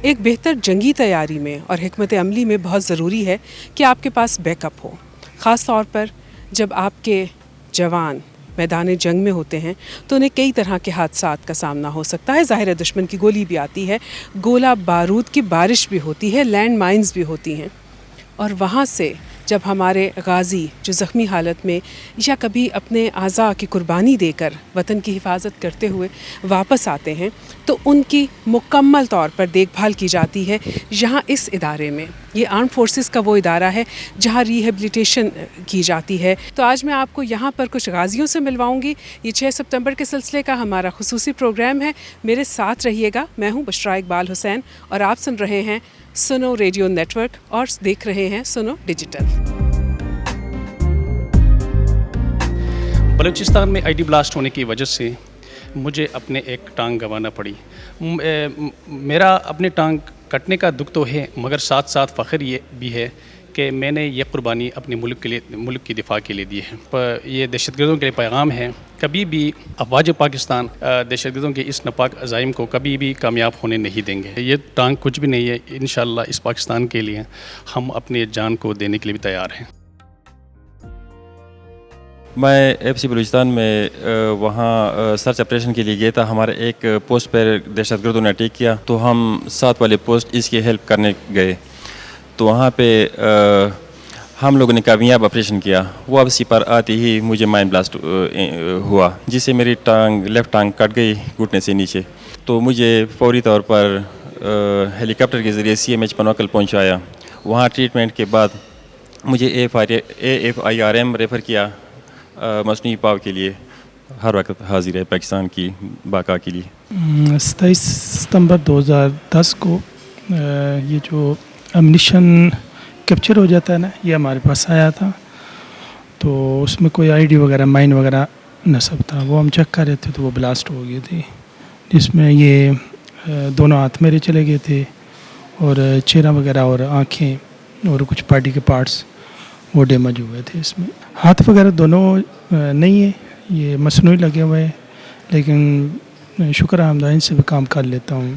ایک بہتر جنگی تیاری میں اور حکمت عملی میں بہت ضروری ہے کہ آپ کے پاس بیک اپ ہو، خاص طور پر جب آپ کے جوان میدان جنگ میں ہوتے ہیں تو انہیں کئی طرح کے حادثات کا سامنا ہو سکتا ہے۔ ظاہر ہے دشمن کی گولی بھی آتی ہے، گولہ بارود کی بارش بھی ہوتی ہے، لینڈ مائنز بھی ہوتی ہیں، اور وہاں سے جب ہمارے غازی جو زخمی حالت میں یا کبھی اپنے اعضاء کی قربانی دے کر وطن کی حفاظت کرتے ہوئے واپس آتے ہیں تو ان کی مکمل طور پر دیکھ بھال کی جاتی ہے یہاں اس ادارے میں۔ یہ آرم فورسز کا وہ ادارہ ہے جہاں ریہیبلیٹیشن کی جاتی ہے۔ تو آج میں آپ کو یہاں پر کچھ غازیوں سے ملواؤں گی۔ یہ 6 ستمبر کے سلسلے کا ہمارا خصوصی پروگرام ہے، میرے ساتھ رہیے گا۔ میں ہوں بشرا اقبال حسین اور آپ سن رہے ہیں سنو ریڈیو نیٹ ورک اور دیکھ رہے ہیں سنو ڈیجیٹل۔ بلوچستان میں آئی ڈی بلاسٹ ہونے کی وجہ سے مجھے اپنے ایک ٹانگ گنوانا پڑی۔ میرا اپنے ٹانگ کٹنے کا دکھ تو ہے، مگر ساتھ ساتھ فخر یہ بھی ہے کہ میں نے یہ قربانی اپنے ملک کی دفاع کے لیے دی ہے۔ یہ دہشت گردوں کے لیے پیغام ہے، کبھی بھی افواج پاکستان دہشت گردوں کے اس ناپاک عزائم کو کبھی بھی کامیاب ہونے نہیں دیں گے۔ یہ ٹانگ کچھ بھی نہیں ہے، انشاءاللہ اس پاکستان کے لیے ہم اپنے جان کو دینے کے لیے بھی تیار ہیں۔ میں ایف سی بلوچستان میں وہاں سرچ آپریشن کے لیے گیا تھا۔ ہمارے ایک پوسٹ پر دہشت گردوں نے اٹیک کیا تو ہم ساتھ والے پوسٹ اس کی ہیلپ کرنے گئے، تو وہاں پہ ہم لوگوں نے کامیاب آپریشن کیا۔ واپسی پر آتے ہی مجھے مائن بلاسٹ ہوا، جس سے میری لیفٹ ٹانگ کٹ گئی گھٹنے سے نیچے، تو مجھے فوری طور پر ہیلی کاپٹر کے ذریعے CMH پنوکل پہنچایا۔ وہاں ٹریٹمنٹ کے بعد مجھے AFIRM ریفر کیا مصنوعی پاؤ کے لیے۔ ہر وقت حاضر ہے پاکستان کی بقا کے لیے۔ 27 ستمبر 2010 کو یہ جو امنیشن کیپچر ہو جاتا ہے نا، یہ ہمارے پاس آیا تھا، تو اس میں کوئی ID وغیرہ مائن وغیرہ نصب تھا، وہ ہم چیک کر رہے تھے تو وہ بلاسٹ ہو گئی تھی، جس میں یہ دونوں ہاتھ میرے چلے گئے تھے اور چہرہ وغیرہ اور آنکھیں اور کچھ باڈی کے پارٹس وہ ڈیمیج ہوئے تھے۔ اس میں ہاتھ وغیرہ دونوں نہیں ہیں، یہ مصنوعی لگے ہوئے ہیں، لیکن شکر الحمد ان سے بھی کام کر لیتا ہوں۔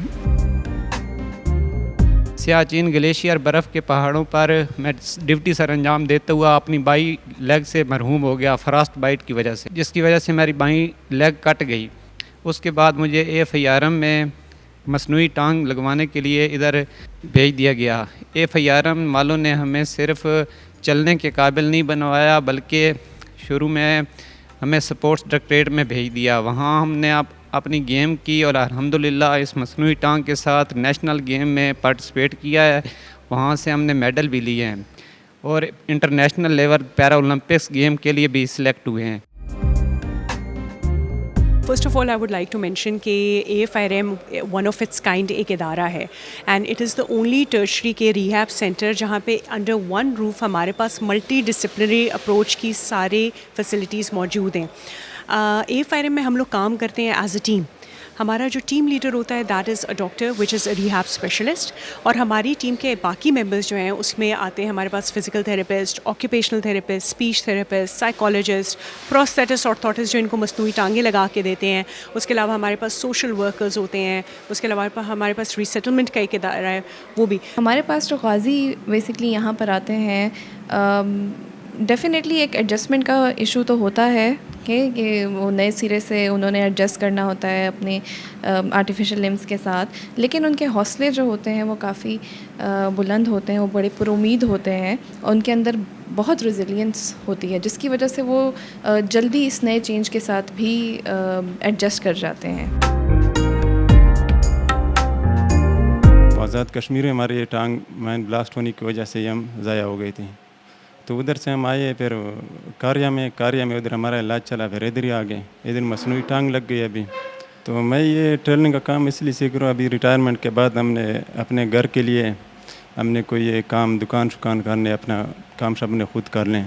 سیاچین گلیشیئر برف کے پہاڑوں پر میں ڈیوٹی سر انجام دیتا ہوا اپنی بائیں لیگ سے مرحوم ہو گیا فراسٹ بائٹ کی وجہ سے، جس کی وجہ سے میری بائیں لیگ کٹ گئی۔ اس کے بعد مجھے AFIRM میں مصنوعی ٹانگ لگوانے کے لیے ادھر بھیج دیا گیا۔ AFIRM والوں نے ہمیں صرف چلنے کے قابل نہیں بنوایا، بلکہ شروع میں ہمیں سپورٹس ڈائریکٹریٹ میں بھیج دیا۔ وہاں ہم نے اپنی گیم کی اور الحمدللہ اس مصنوعی ٹانگ کے ساتھ نیشنل گیم میں پارٹیسپیٹ کیا ہے، وہاں سے ہم نے میڈل بھی لیے ہیں اور انٹرنیشنل لیول پیرا اولمپکس گیم کے لیے بھی سلیکٹ ہوئے ہیں۔ First of all, I would like to mention کہ AFIRM one of its kind ایک ادارہ ہے and it is the only tertiary کے ریہیب سینٹر جہاں پہ under one roof ہمارے پاس ملٹی ڈسپلنری اپروچ کی سارے فیسلٹیز موجود ہیں۔ AFIRM میں ہم لوگ کام کرتے ہیں ایز اے ٹیم۔ ہمارا جو ٹیم لیڈر ہوتا ہے that is a doctor which is a rehab specialist, اور ہماری ٹیم کے باقی ممبرز جو ہیں اس میں آتے ہیں ہمارے پاس physical therapist, occupational therapist, speech therapist, psychologist, prosthetist orthotist جو ان کو مصنوعی ٹانگیں لگا کے دیتے ہیں۔ اس کے علاوہ ہمارے پاس سوشل ورکرز ہوتے ہیں، اس کے علاوہ ہمارے پاس ریسیٹلمنٹ کا ایک ادارہ ہے وہ بھی۔ ہمارے پاس جو غازی بیسکلی یہاں پر آتے ہیں، ڈیفینیٹلی ایک ایڈجسٹمنٹ کا ایشو تو ہوتا ہے کہ وہ نئے سرے سے انہوں نے ایڈجسٹ کرنا ہوتا ہے اپنے آرٹیفیشل لمس کے ساتھ، لیکن ان کے حوصلے جو ہوتے ہیں وہ کافی بلند ہوتے ہیں، وہ بڑے پر امید ہوتے ہیں، اور ان کے اندر بہت ریزیلینس ہوتی ہے، جس کی وجہ سے وہ جلدی اس نئے چینج کے ساتھ بھی ایڈجسٹ کر جاتے ہیں۔ آزاد کشمیر میں ہماری یہ ٹانگ مائن بلاسٹ ہونے کی وجہ سے ہم ضائع ہو گئی تھی، تو ادھر سے ہم آئے، پھر کاریا میں ادھر ہمارا علاج چلا، پھر ادھر ہی آ گئے، ادھر مصنوعی ٹانگ لگ گئی ابھی۔ تو میں یہ ٹریلنگ کا کام اس لیے سیکھ رہا ہوں، ابھی ریٹائرمنٹ کے بعد ہم نے اپنے گھر کے لیے ہم نے کوئی یہ کام دکان کرنے، اپنا کام سب نے خود کر لیں،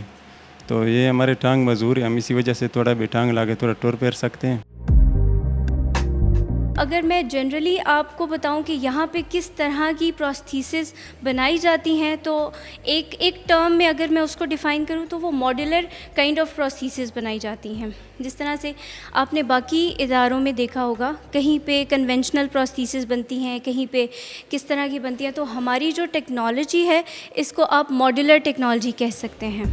تو یہ ہمارے ٹانگ مزدور ہے، ہم اسی وجہ سے تھوڑا بھی ٹانگ لا کے تھوڑا ٹور پھیر سکتے ہیں۔ اگر میں جنرلی آپ کو بتاؤں کہ یہاں پہ کس طرح کی پروستھیسز بنائی جاتی ہیں تو ایک ٹرم میں اگر میں اس کو ڈیفائن کروں تو وہ ماڈولر کائنڈ آف پروستھیسز بنائی جاتی ہیں. جس طرح سے آپ نے باقی اداروں میں دیکھا ہوگا کہیں پہ کنونشنل پروستھیسز بنتی ہیں, کہیں پہ کس طرح کی بنتی ہیں, تو ہماری جو ٹیکنالوجی ہے اس کو آپ ماڈولر ٹیکنالوجی کہہ سکتے ہیں.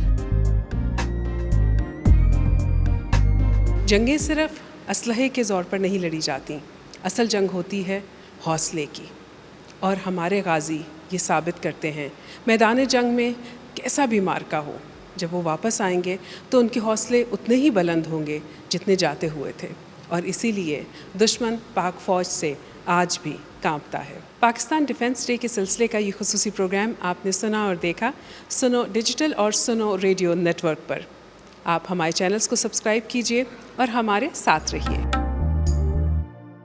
جنگیں صرف اسلحے کے زور پر نہیں لڑی جاتی, اصل جنگ ہوتی ہے حوصلے کی, اور ہمارے غازی یہ ثابت کرتے ہیں میدان جنگ میں کیسا بھی مارکا ہو, جب وہ واپس آئیں گے تو ان کے حوصلے اتنے ہی بلند ہوں گے جتنے جاتے ہوئے تھے, اور اسی لیے دشمن پاک فوج سے آج بھی کانپتا ہے. پاکستان ڈیفنس ڈے کے سلسلے کا یہ خصوصی پروگرام آپ نے سنا اور دیکھا. سنو ڈیجیٹل اور سنو ریڈیو نیٹ ورک پر. آپ ہمارے چینلز کو سبسکرائب کیجئے اور ہمارے ساتھ رہیے.